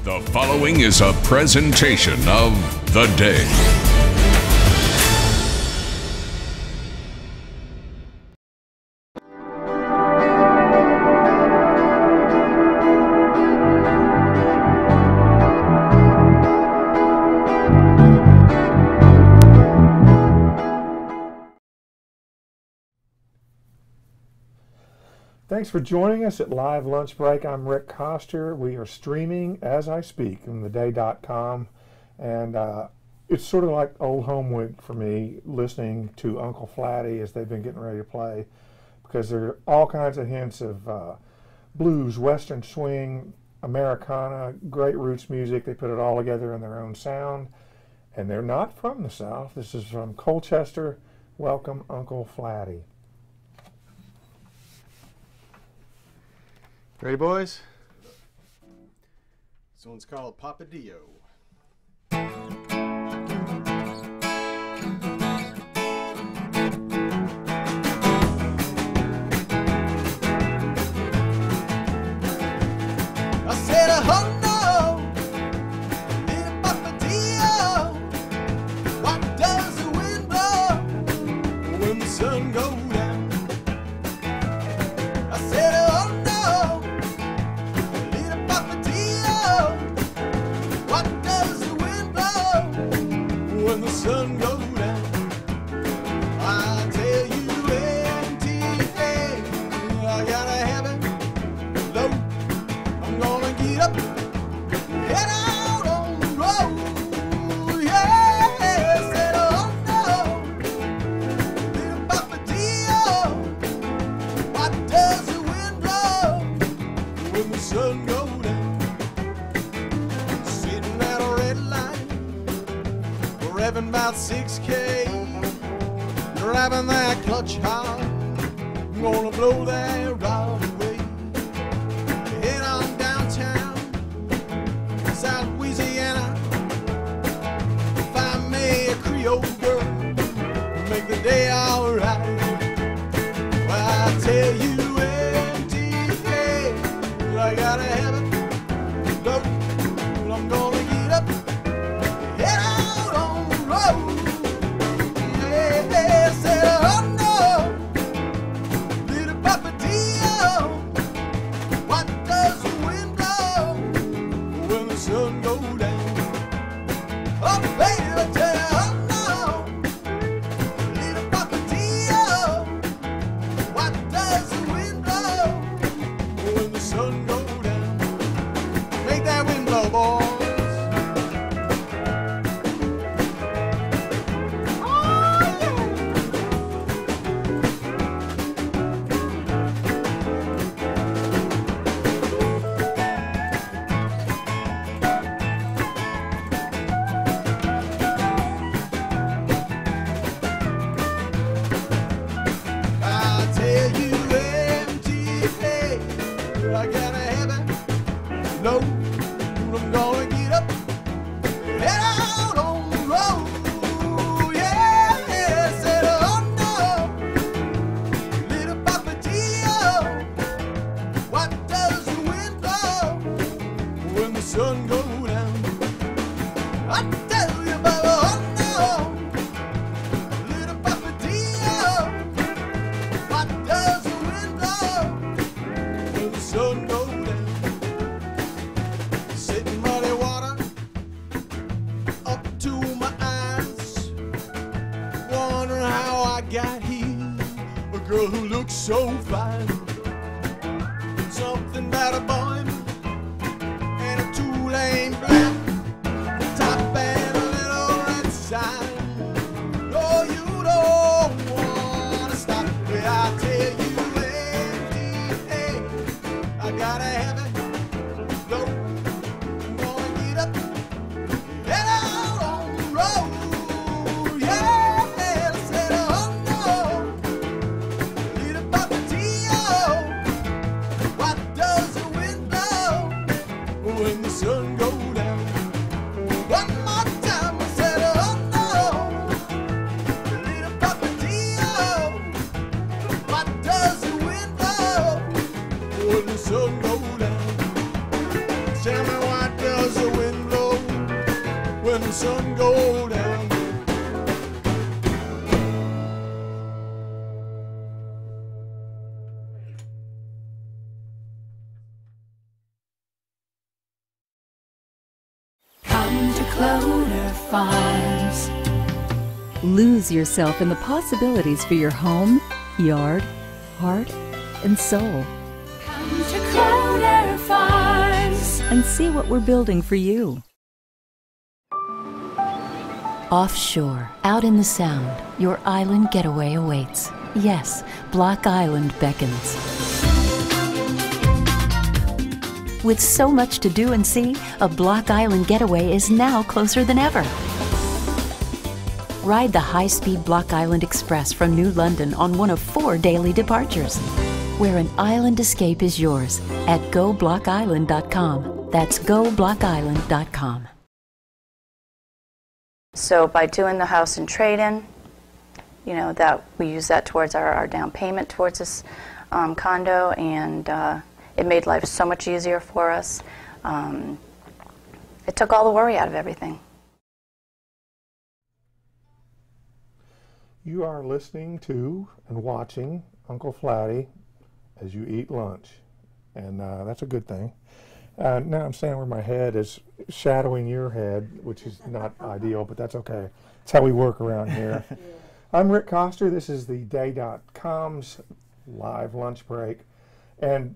The following is a presentation of The Day. Thanks for joining us at Live Lunch Break. I'm Rick Coster. We are streaming as I speak on theday.com, and it's sort of like old home week for me listening to Uncle Flatty as they've been getting ready to play, because there are all kinds of hints of blues, western swing, Americana, great roots music. They put it all together in their own sound, and they're not from the South. This is from Colchester. Welcome, Uncle Flatty. Ready, boys? This one's called Papadillo. I said, oh no, little Papadillo, what does the wind blow when the sun goes down? I said, oh no, when the sun goes down. I tell you, MTA, I gotta have it low. I'm gonna get up, head out on the road. Yeah, said, oh no, little Papadillo, what does the wind blow when the sun goes down? Sitting at a red light, revving about 6K, grabbing that clutch hard, I'm gonna blow that rod away. Head on downtown, South Louisiana, find me a Creole girl, make the day alright. Well, I tell you, MTA, I gotta have it low. I'm gonna get up, head out on the road. Yeah, said, oh no, little Papadillo, what does the wind blow when the sun goes down? Oh baby, I tell you, oh no, little Papadillo, what does the wind blow when the sun goes down? Make that wind blow, boy. I gotta have it low. I'm gonna get up, head out on the road. Yeah, said, oh no, little Papadillo, what does the wind blow when the sun goes down? I tell you, baby, oh no, little Papadillo, what does the wind blow when the sun goes down? Sitting muddy water up to my eyes, wondering how I got here. A girl who looks so fine, something about a bun and a two-lane black top and a little red sign. No, you don't wanna stop. Well, I tell you, I gotta have it low. I'm gonna get up, head out on the road. Yeah, I said, oh no, little Papadillo, what does the wind blow when the sun goes down? One more time, I said, oh no, little Papadillo, what does the wind blow when the sun goes down? sun go down. Come to Clover Farms. Lose yourself in the possibilities for your home, yard, heart, and soul. Come to Clover Farms. And see what we're building for you. Offshore, out in the Sound, your island getaway awaits. Yes, Block Island beckons. With so much to do and see, a Block Island getaway is now closer than ever. Ride the high-speed Block Island Express from New London on one of 4 daily departures, where an island escape is yours at GoBlockIsland.com. That's GoBlockIsland.com. So by doing the house and trade-in, you know, that we use that towards our down payment towards this condo, and it made life so much easier for us. It took all the worry out of everything. You are listening to and watching Uncle Flatty as you eat lunch, and that's a good thing. Now I'm standing where my head is shadowing your head, which is not ideal, but that's okay. It's how we work around here. Yeah. I'm Rick Coster. This is the Day.com's live lunch break, and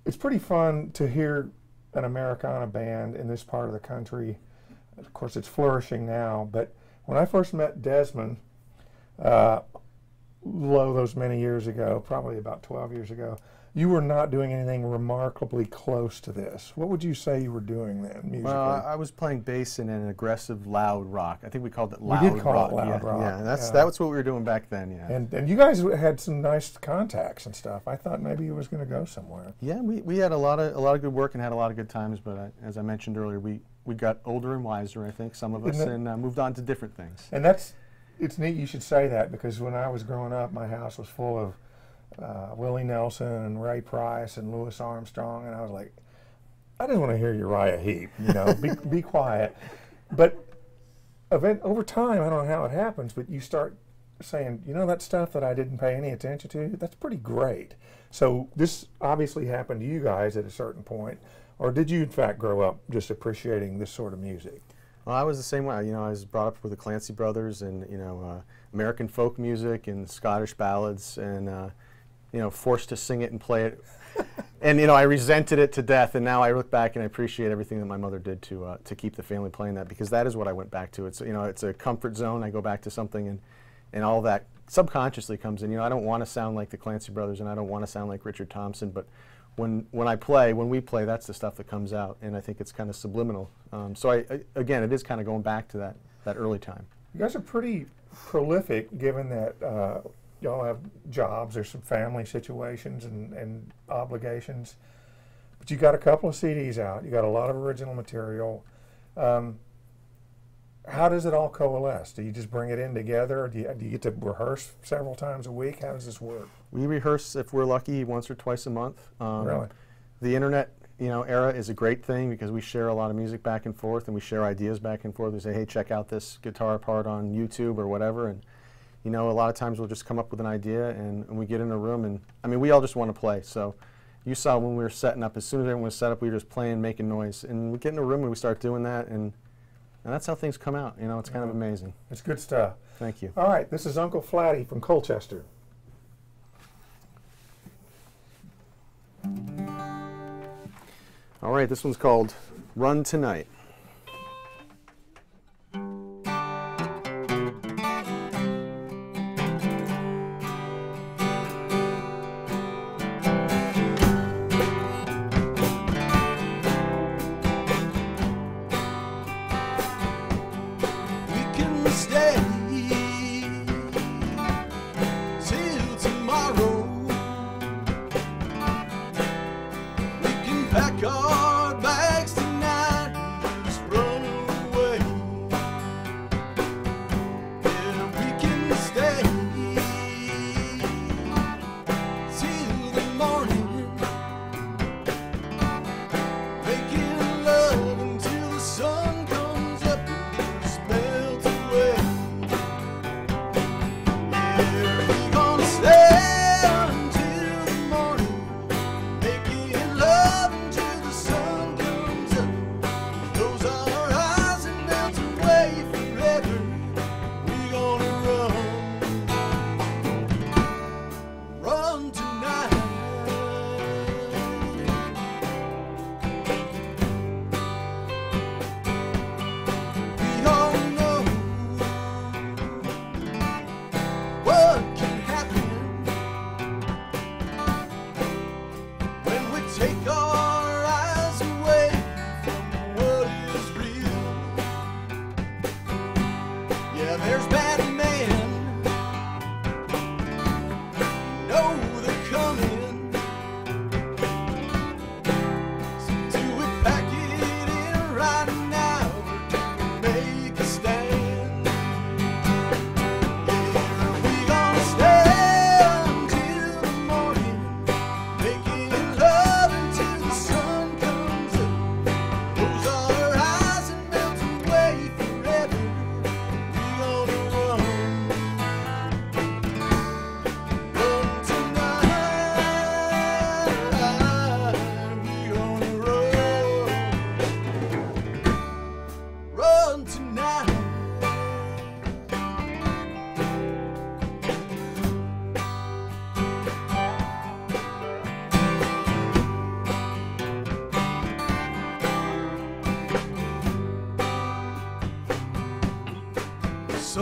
it's pretty fun to hear an Americana band in this part of the country. Of course, it's flourishing now, but when I first met Desmond, those many years ago, probably about 12 years ago, you were not doing anything remarkably close to this. What would you say you were doing then, musically? Well, I was playing bass in an aggressive loud rock. I think we called it loud rock. We did call it loud rock. Yeah, that was what we were doing back then, yeah. And you guys had some nice contacts and stuff. I thought maybe it was going to go somewhere. Yeah, we had a lot of good work and had a lot of good times, but as I mentioned earlier, we got older and wiser, I think, some of us, and moved on to different things. And it's neat you should say that, because when I was growing up, my house was full of Willie Nelson and Ray Price and Louis Armstrong, and I was like, I just want to hear Uriah Heep, you know, be quiet. But over time, I don't know how it happens, but you start saying, you know, that stuff that I didn't pay any attention to, that's pretty great. So this obviously happened to you guys at a certain point, or did you in fact grow up just appreciating this sort of music? Well, I was the same way. You know, I was brought up with the Clancy Brothers and, you know, American folk music and Scottish ballads, and you know, forced to sing it and play it. And, you know, I resented it to death, and now I look back and I appreciate everything that my mother did to keep the family playing that, because that is what I went back to. It's, you know, it's a comfort zone. I go back to something, and all that subconsciously comes in. You know, I don't want to sound like the Clancy Brothers, and I don't want to sound like Richard Thompson, but when we play, that's the stuff that comes out, and I think it's kind of subliminal. So again, it is kind of going back to that early time. You guys are pretty prolific, given that y'all have jobs, there's some family situations and obligations, but you got a couple of CDs out, you got a lot of original material. How does it all coalesce? Do you just bring it in together, or do you get to rehearse several times a week? How does this work? We rehearse, if we're lucky, once or twice a month. Really? The internet, you know, era is a great thing, because we share a lot of music back and forth, and we share ideas back and forth. We say, hey, check out this guitar part on YouTube or whatever, and you know, a lot of times we'll just come up with an idea, and we get in a room, and I mean, we all just want to play. So you saw when we were setting up, as soon as everyone was set up, we were just playing, making noise, and we get in a room and we start doing that, and that's how things come out. You know, it's kind of amazing. It's good stuff. Thank you. All right, this is Uncle Flatty from Colchester. All right, this one's called Run Tonight.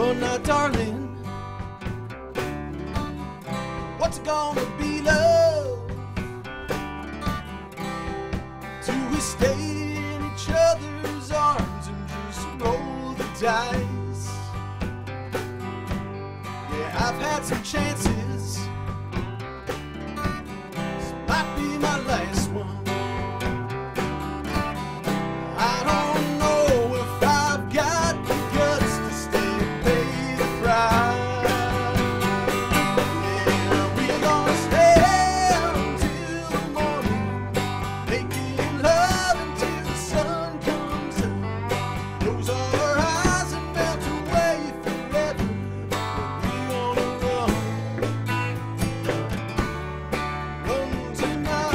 Oh, now, darling, what's it gonna be, love? Do we stay in each other's arms and just roll the dice? Yeah, I've had some chances. This might be my last one. I don't know if I've got the guts to stay and pay the price. Yeah, we're gonna stay until the morning, making love until the sun comes up. Close our eyes and melt away forever. We're gonna run tonight.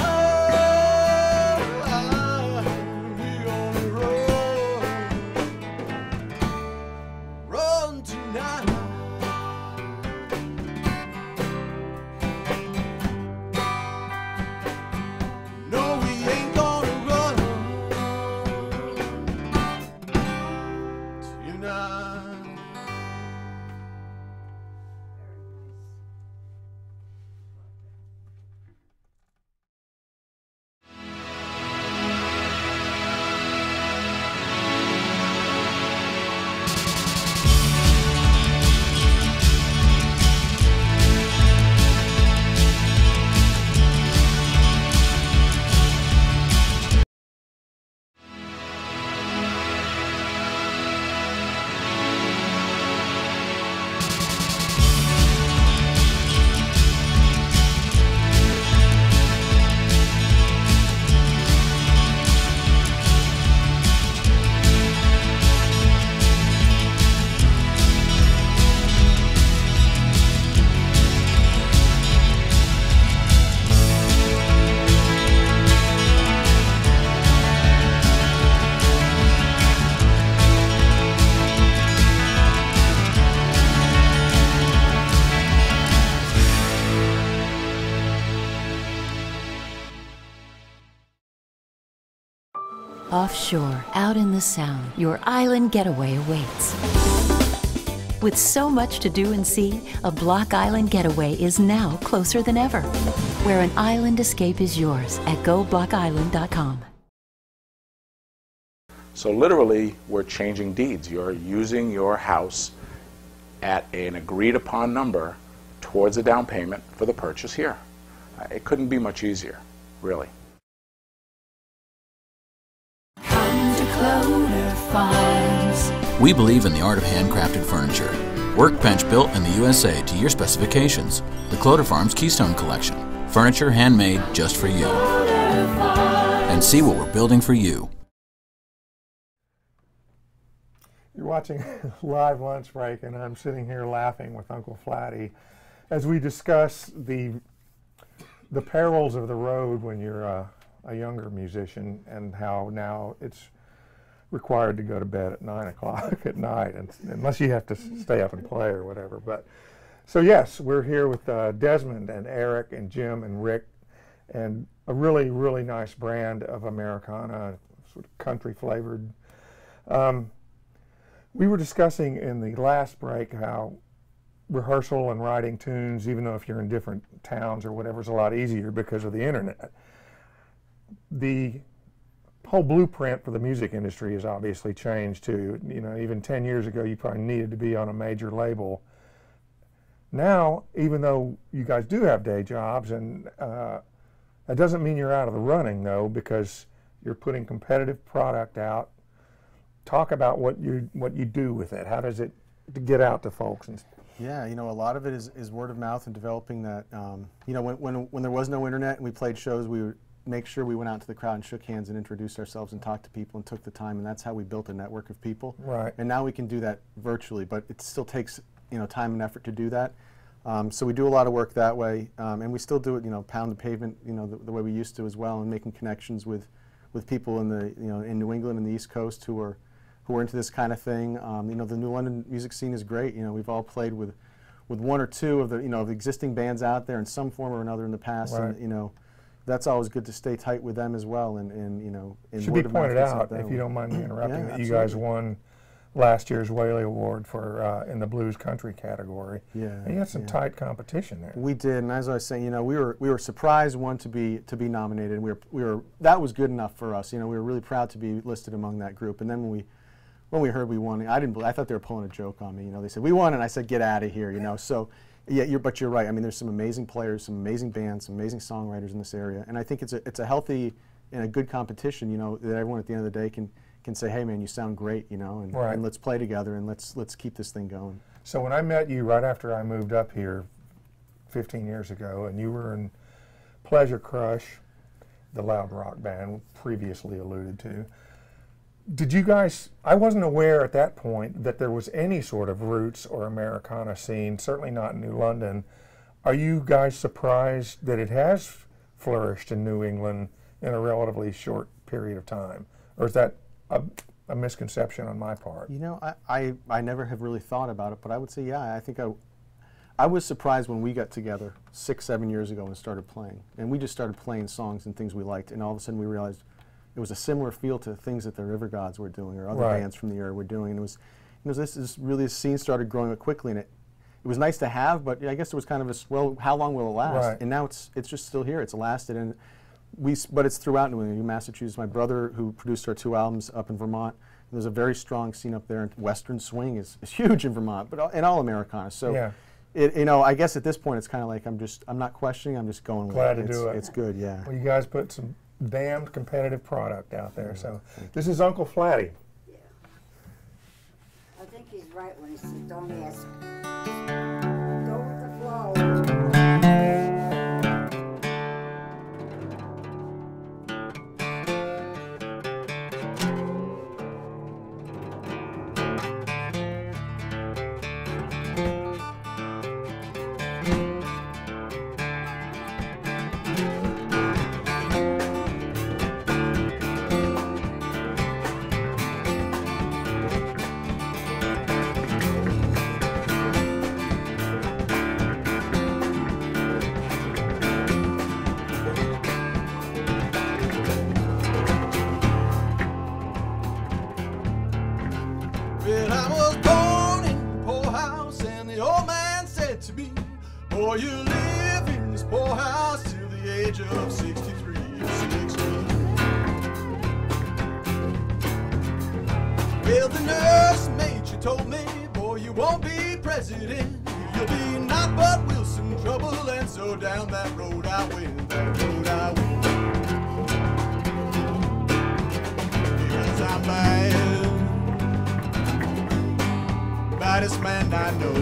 We're gonna run tonight. No, we ain't gonna run tonight. Offshore, out in the Sound, your island getaway awaits. With so much to do and see, a Block Island getaway is now closer than ever. Where an island escape is yours at GoBlockIsland.com. So literally, we're changing deeds. You're using your house at an agreed upon number towards a down payment for the purchase here. It couldn't be much easier, really. Come to Cloder Farms. We believe in the art of handcrafted furniture. Workbench built in the USA to your specifications. The Cloder Farms Keystone Collection. Furniture handmade just for you. And see what we're building for you. You're watching Live Lunch Break, and I'm sitting here laughing with Uncle Flatty as we discuss the perils of the road when you're a younger musician, and how now it's required to go to bed at 9 o'clock at night, and unless you have to stay up and play or whatever. But so yes, we're here with Desmond and Eric and Jim and Rick, and a really, really nice brand of Americana, sort of country flavored. We were discussing in the last break how rehearsal and writing tunes, even though if you're in different towns or whatever, is a lot easier because of the internet. The whole blueprint for the music industry has obviously changed too. You know, even 10 years ago, you probably needed to be on a major label. Now, even though you guys do have day jobs, and that doesn't mean you're out of the running though, because you're putting competitive product out. Talk about what you do with it. How does it get out to folks? And yeah, you know, a lot of it is word of mouth and developing that. You know, when there was no internet and we played shows, we would make sure we went out to the crowd and shook hands and introduced ourselves and talked to people and took the time, and that's how we built a network of people. Right. And now we can do that virtually, but it still takes, you know, time and effort to do that. So we do a lot of work that way, and we still do it, you know, pound the pavement, you know, the way we used to as well, and making connections with people in the, you know, in New England and the East Coast who are into this kind of thing. You know, the New London music scene is great. You know, we've all played with one or two of the, you know, the existing bands out there in some form or another in the past, right. And you know, that's always good to stay tight with them as well. And you know, should be pointed out, if you don't mind me interrupting, that you guys won last year's Whaley Award for in the blues country category. Yeah, and you had some tight competition there. We did, and as I was saying, you know, we were surprised to be nominated. And we were that was good enough for us. You know, we were really proud to be listed among that group. And then when we heard we won, I thought they were pulling a joke on me. You know, they said we won, and I said get out of here. You know, so yeah, but you're right. I mean, there's some amazing players, some amazing bands, some amazing songwriters in this area, and I think it's a healthy and a good competition. You know, that everyone at the end of the day can say, hey man, you sound great, you know, and let's play together and let's keep this thing going. So when I met you right after I moved up here 15 years ago, and you were in Pleasure Crush, the loud rock band previously alluded to, did you guys, I wasn't aware at that point that there was any sort of roots or Americana scene, certainly not in New London. Are you guys surprised that it has flourished in New England in a relatively short period of time? Or is that a misconception on my part? You know, I never have really thought about it, but I would say, yeah, I think I was surprised when we got together 6-7 years ago and started playing. And we just started playing songs and things we liked, and all of a sudden we realized it was a similar feel to things that the River Gods were doing or other bands from the area were doing. And it was, you know, this scene started growing quickly, and it was nice to have, but I guess it was kind of a, well, how long will it last? And now it's just still here. It's lasted, and but it's throughout New England, Massachusetts. My brother, who produced our 2 albums up in Vermont, there's a very strong scene up there, and Western swing is huge in Vermont, but in all Americana. So, you know, I guess at this point it's kind of like I'm not questioning, I'm just going glad with it. To do it. It's good, yeah. Well, you guys put some damned competitive product out there. So this is Uncle Flatty. Yeah. I think he's right when he said, don't ask. Go with the flow. Well, I was born in a poorhouse, and the old man said to me, boy, you live in this poorhouse till the age of 63 or 60. Well, the nurse major told me, boy, you won't be president. You'll be not but Wilson trouble, and so down that road I went, that road I went. Because I'm bad. Baddest man I know.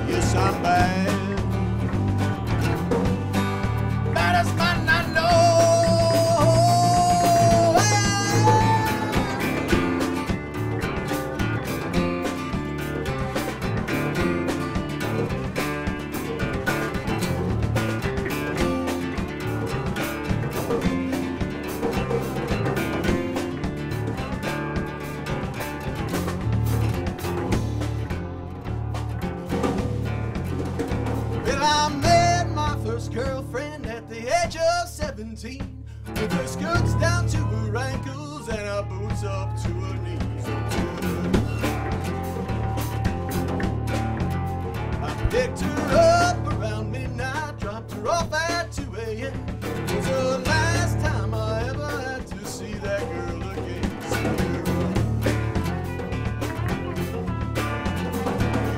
Yes, I'm bad. Baddest man I know. Girlfriend at the age of 17, with her skirts down to her ankles and her boots up to her knees. I picked her up around midnight, dropped her off at 2 a.m. It was the last time I ever had to see that girl again.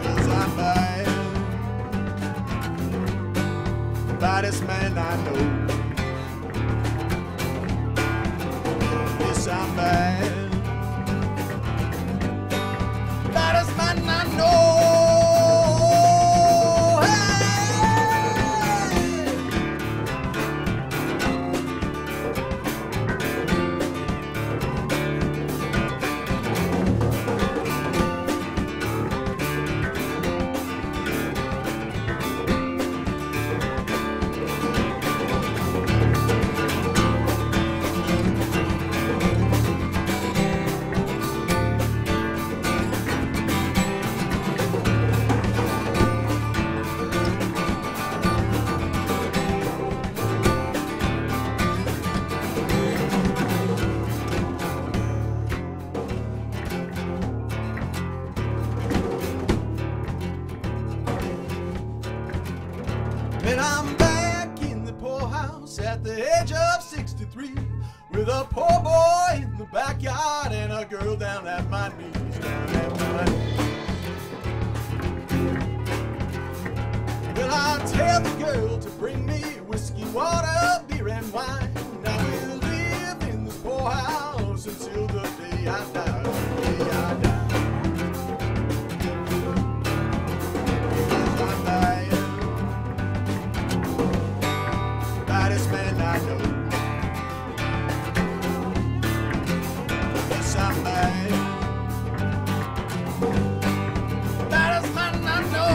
Because I'm bad. Baddest man I know. Yes, I'm bad. Baddest man I know. Hey! of 63 with a poor boy in the backyard and a girl down at my knees, down at my knees. Well, I tell the girl to bring me whiskey, water, beer, and wine. Now we'll live in this poor house until the day I die, the day I die. Yes, I'm dying. Baddest man I know. Yes, I'm dying. Baddest man I know.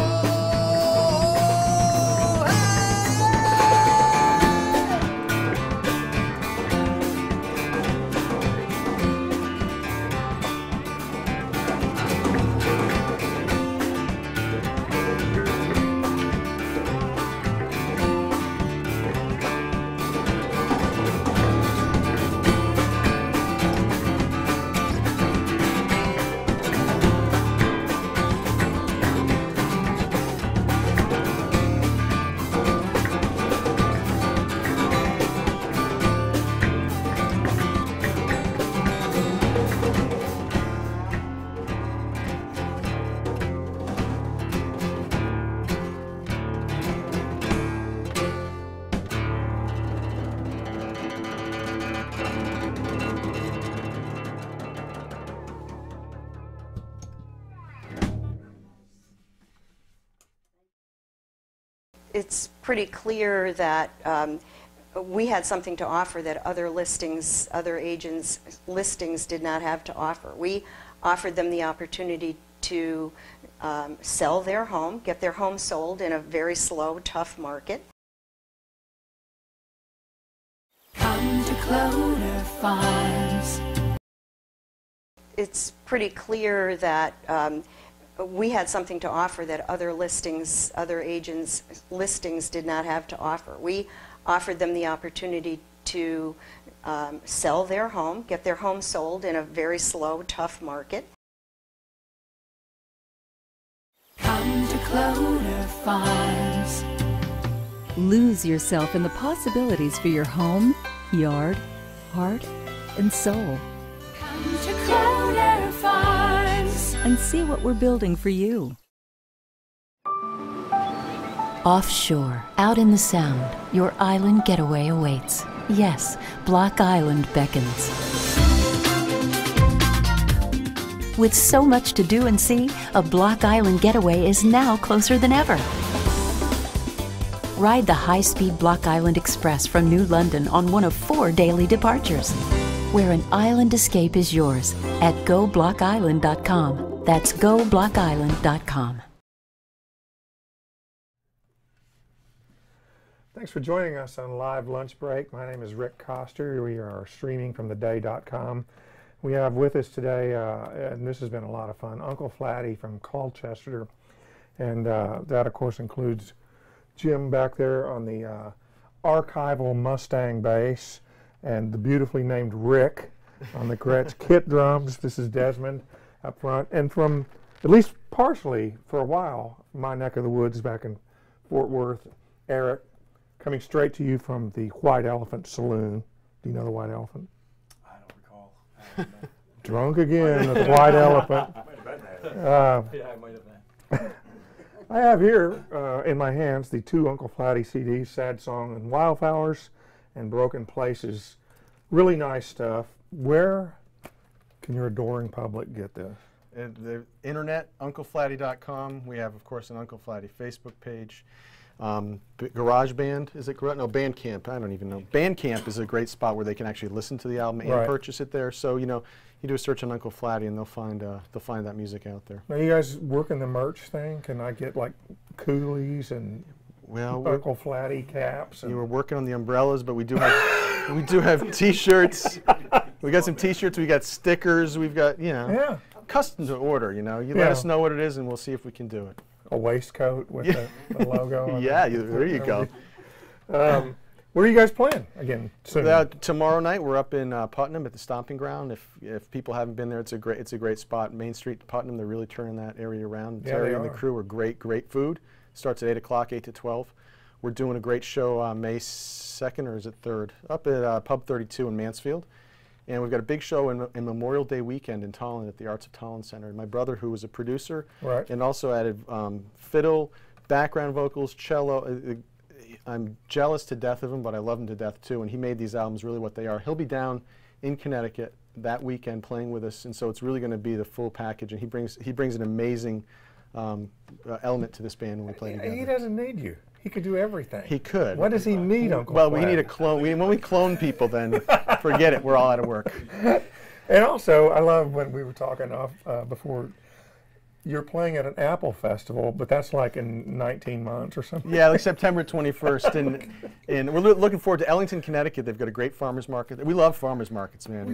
It's pretty clear that we had something to offer that other listings, other agents' listings did not have to offer. We offered them the opportunity to sell their home, get their home sold in a very slow, tough market. Come to Cloder Farms. It's pretty clear that we had something to offer that other listings, other agents' listings did not have to offer. We offered them the opportunity to sell their home, get their home sold in a very slow, tough market. Come to Cloder Farms. Lose yourself in the possibilities for your home, yard, heart, and soul. Come to Cloder Farms. And see what we're building for you. Offshore, out in the Sound, your island getaway awaits. Yes, Block Island beckons. With so much to do and see, a Block Island getaway is now closer than ever. Ride the high-speed Block Island Express from New London on one of 4 daily departures, where an island escape is yours at GoBlockIsland.com. That's GoBlockIsland.com. Thanks for joining us on Live Lunch Break. My name is Rick Coster. We are streaming from theday.com. We have with us today, and this has been a lot of fun, Uncle Flatty from Colchester. And that, of course, includes Jim back there on the archival Mustang bass, and the beautifully named Rick on the Gretsch kit drums. This is Desmond up front. And from, at least partially for a while, my neck of the woods back in Fort Worth, Eric, coming straight to you from the White Elephant Saloon. Do you know the White Elephant? I don't recall. I don't know. Drunk again at the White Elephant. Yeah, I might have been. I have here in my hands the 2 Uncle Flatty CDs, Sad Song and Wildflowers and Broken Places. Really nice stuff. Where can your adoring public get this? The internet, UncleFlatty.com. We have, of course, an Uncle Flatty Facebook page. GarageBand, is it correct? No, Bandcamp, I don't even know. Bandcamp is a great spot where they can actually listen to the album and purchase it there. So, you know, you do a search on Uncle Flatty and they'll find that music out there. Now, you guys working the merch thing? Can I get like coolies and Uncle Flatty caps? You were working on the umbrellas, but we do have T-shirts. We got some T-shirts. We got stickers. We've got, you know, custom to order. You know, you let us know what it is, and we'll see if we can do it. A waistcoat with the logo on it. There you go. Where are you guys playing again soon? Tomorrow night we're up in Putnam at the Stomping Ground. If people haven't been there, it's a great spot. Main Street, Putnam. They're really turning that area around. Yeah, Terry and the crew are great food. Starts at 8 o'clock, 8 to 12. we're doing a great show on May 2nd, or is it 3rd, up at Pub 32 in Mansfield. And we've got a big show in Memorial Day weekend in Tolland at the Arts of Tolland Center. And my brother, who was a producer, and also added fiddle, background vocals, cello. I'm jealous to death of him, but I love him to death too. And he made these albums really what they are. He'll be down in Connecticut that weekend playing with us, and so it's really going to be the full package. And he brings an amazing element to this band when we play together. He doesn't need you. He could do everything. He could. What does he need, Uncle Well, Flat? we need a clone. When we clone people, then forget it. We're all out of work. And also, I love when we were talking before, you're playing at an Apple Festival, but that's like in 19 months or something. Yeah, like September 21st. And we're looking forward to Ellington, Connecticut. They've got a great farmers market. We love farmers markets, man.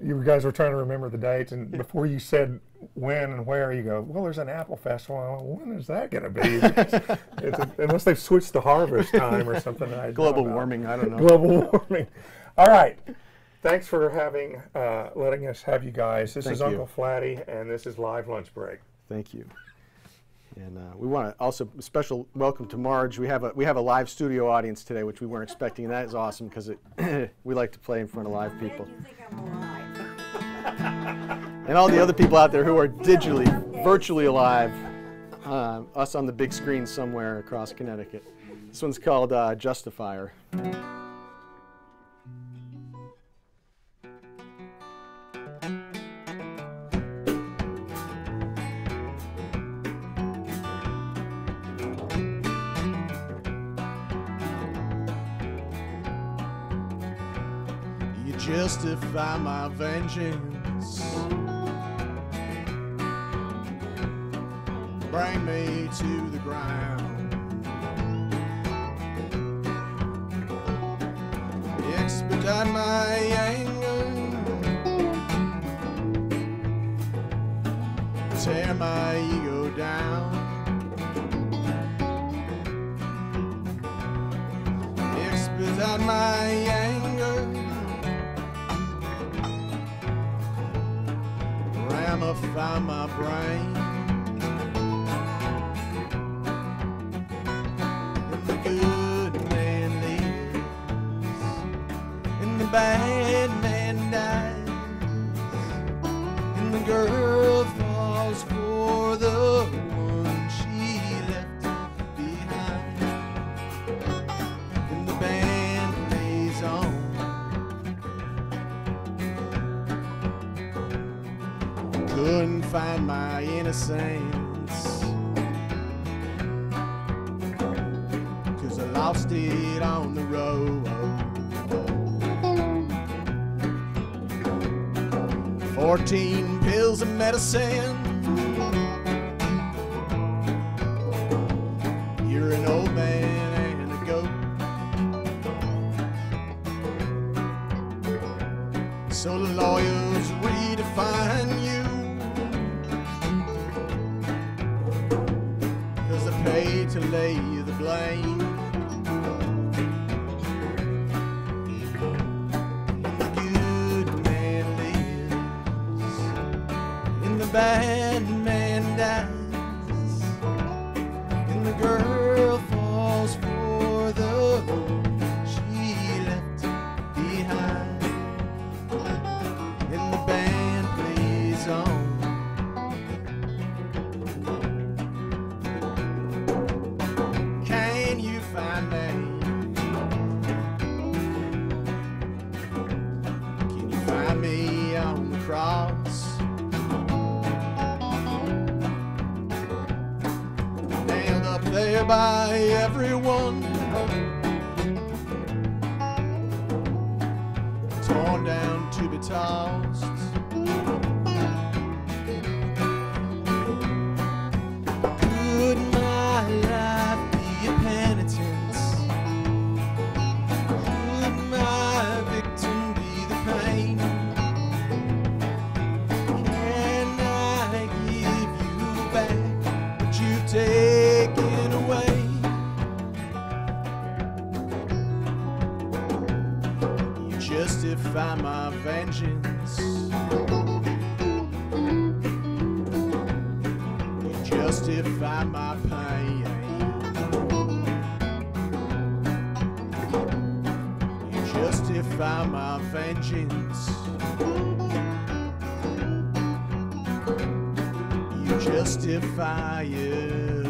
You guys were trying to remember the dates, and before you said when and where, you go, well, there's an Apple Festival. I went, when is that going to be? Unless they've switched the harvest time or something. Global warming, I don't know. Global warming. All right. Thanks for letting us have you guys. This is Uncle Flatty, and this is Live Lunch Break. Thank you. And we want to also special welcome to Marge. We have a live studio audience today, which we weren't expecting, and that is awesome because we like to play in front of live people. And all the other people out there who are virtually alive, us on the big screen somewhere across Connecticut. This one's called Justifier. Justify my vengeance, bring me to the ground, expedite my anger, tear my ego down, expedite my anger, ramify my brain. And the good man lives, and the bad man dies, and the girl falls for the one she left behind, and the band plays on. Couldn't find my innocence, 'cause I lost it on the road. 14 pills of medicine, you're an old man and a goat. So the lawyers redefine you, to lay the blame. The good man lives, and the bad man dies, and the girl falls for the one she left behind, and the band plays on. There by everyone, torn down to be tossed. Could my life be a penitence? Could my victim be the pain? Can I give you back what you've taken away? You justify my vengeance, you justify my pain. justify my vengeance. You justify it.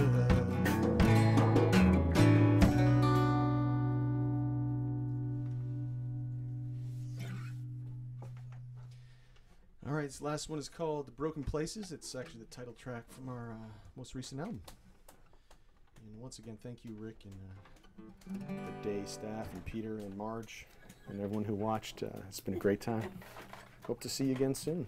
All right, this last one is called Broken Places. It's actually the title track from our most recent album. And once again, thank you, Rick, and the Day staff, and Peter, and Marge, and everyone who watched. It's been a great time. Hope to see you again soon.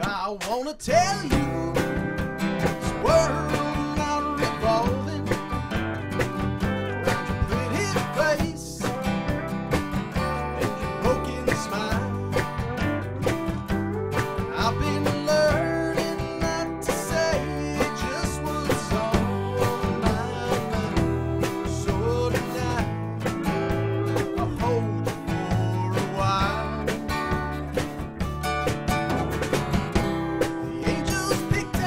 I wanna tell you this world not revolving around your pretty face and your broken smile. I've been learning not to say just what's on my mind. So tonight I'll hold you for a while. The angels picked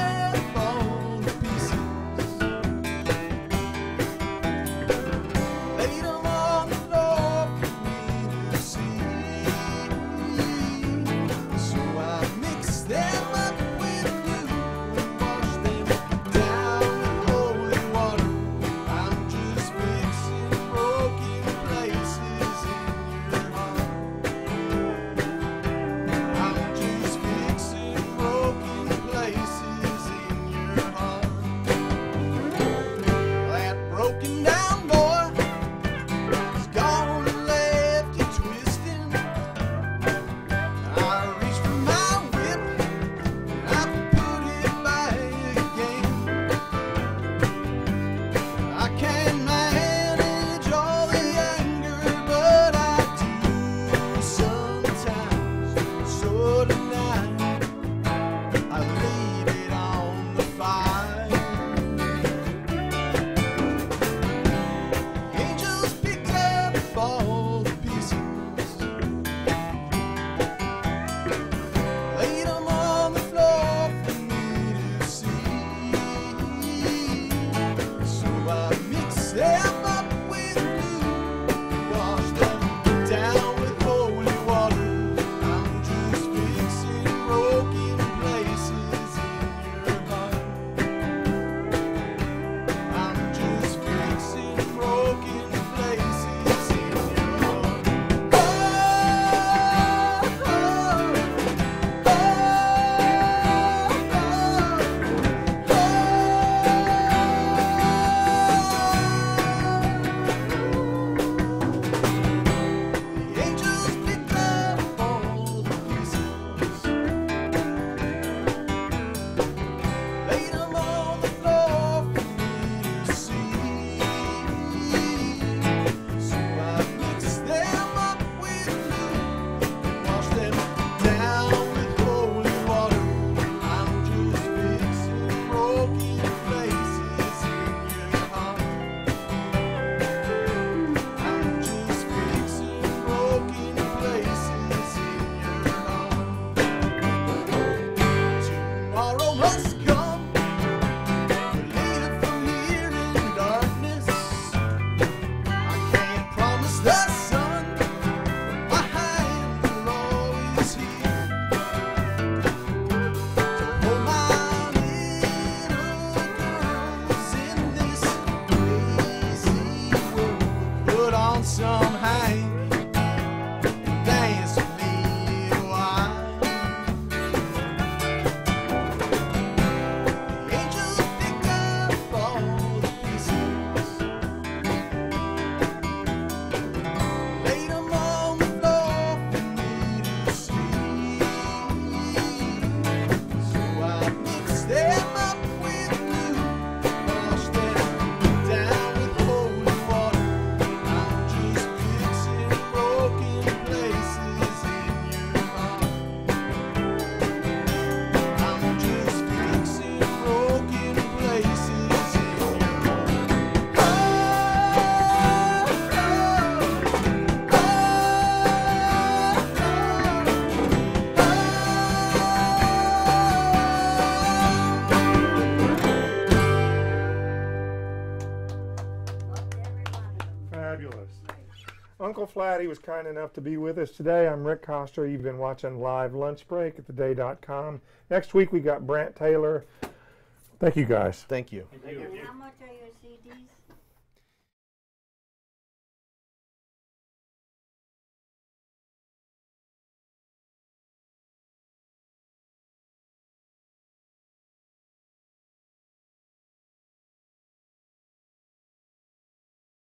Uncle Flatty was kind enough to be with us today. I'm Rick Coster. You've been watching Live Lunch Break at theday.com. Next week we got Brant Taylor. Thank you guys. Thank you. And how much